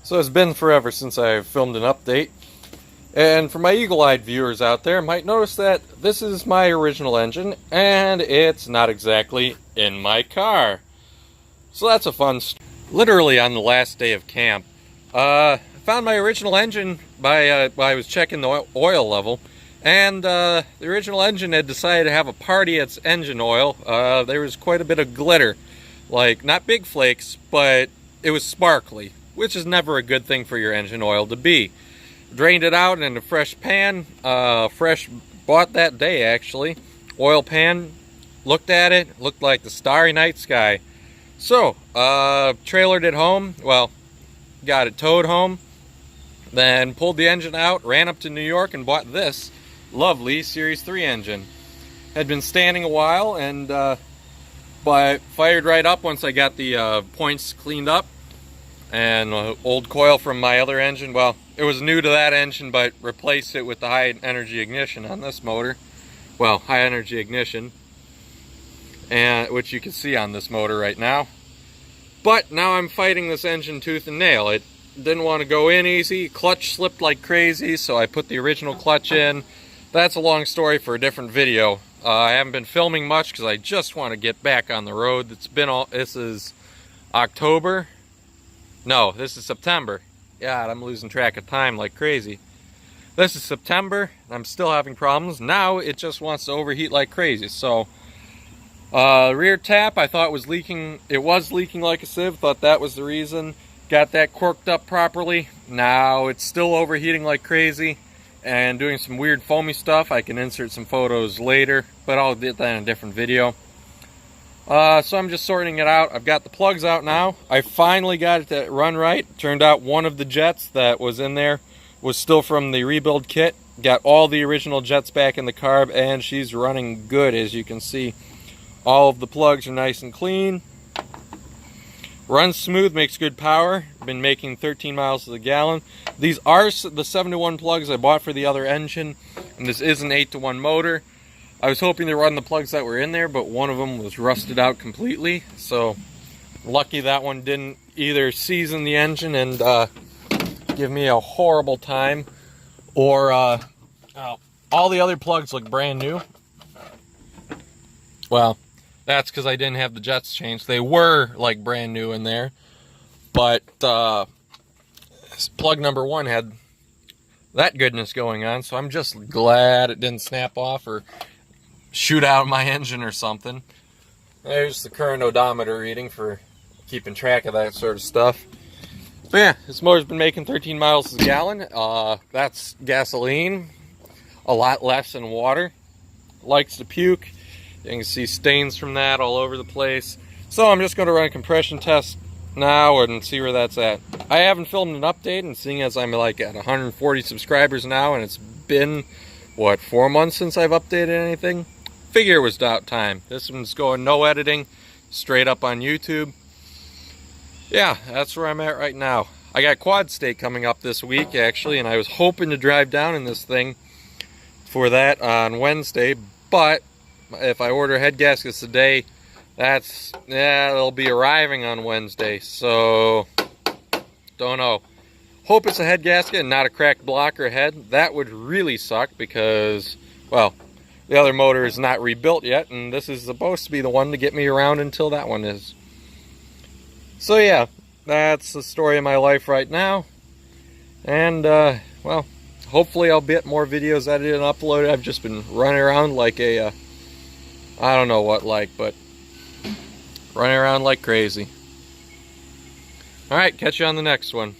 So it's been forever since I filmed an update, and for my eagle-eyed viewers out there might notice that this is my original engine and it's not exactly in my car. So that's a fun story. Literally on the last day of camp, I found my original engine by I was checking the oil level, and the original engine had decided to have a party at its engine oil. There was quite a bit of glitter, like not big flakes, but it was sparkly, which is never a good thing for your engine oil to be. Drained it out in a fresh pan, fresh bought that day actually, oil pan. Looked at it, looked like the starry night sky. So, trailered it home, well, got it towed home, then pulled the engine out, ran up to New York and bought this lovely Series 3 engine. Had been standing a while, and but fired right up once I got the points cleaned up. And old coil from my other engine, well, it was new to that engine, but replaced it with the high energy ignition on this motor. Well, high energy ignition, and which you can see on this motor right now. But now I'm fighting this engine tooth and nail. It didn't want to go in easy. Clutch slipped like crazy, so I put the original clutch in. That's a long story for a different video. I haven't been filming much because I just want to get back on the road. This is October. No, this is September. God, I'm losing track of time like crazy. This is September, and I'm still having problems. Now it just wants to overheat like crazy. So, rear tap, I thought was leaking. It was leaking like a sieve. Thought that was the reason. Got that corked up properly. Now it's still overheating like crazy and doing some weird foamy stuff. I can insert some photos later, but I'll get that in a different video. So I'm just sorting it out. I've got the plugs out now. I finally got it to run right. Turned out one of the jets that was in there was still from the rebuild kit. Got all the original jets back in the carb, and she's running good, as you can see. All of the plugs are nice and clean. Runs smooth, makes good power. Been making 13 miles to the gallon. These are the 7-to-1 plugs I bought for the other engine, and this is an 8-to-1 motor. I was hoping to run the plugs that were in there, but one of them was rusted out completely. So, lucky that one didn't either season the engine and give me a horrible time, or all the other plugs look brand new. Well, that's because I didn't have the jets changed. They were like brand new in there, but plug number 1 had that goodness going on. So I'm just glad it didn't snap off or shoot out my engine or something. There's the current odometer reading for keeping track of that sort of stuff. But yeah, this motor's been making 13 miles a gallon. That's gasoline, a lot less than water. Likes to puke. You can see stains from that all over the place. So I'm just going to run a compression test now and see where that's at. I haven't filmed an update, and seeing as I'm like at 140 subscribers now, and it's been, what, 4 months since I've updated anything? Figure it was about time. This one's going no editing, straight up on YouTube. Yeah, that's where I'm at right now. I got quad state coming up this week actually, and I was hoping to drive down in this thing for that on Wednesday, but if I order head gaskets today, it'll be arriving on Wednesday, so don't know. Hope it's a head gasket and not a cracked block or head. That would really suck because, well, the other motor is not rebuilt yet, and this is supposed to be the one to get me around until that one is. So yeah, that's the story of my life right now. And, well, hopefully I'll get more videos edited and uploaded. I've just been running around like a, I don't know what like, but running around like crazy. Alright, catch you on the next one.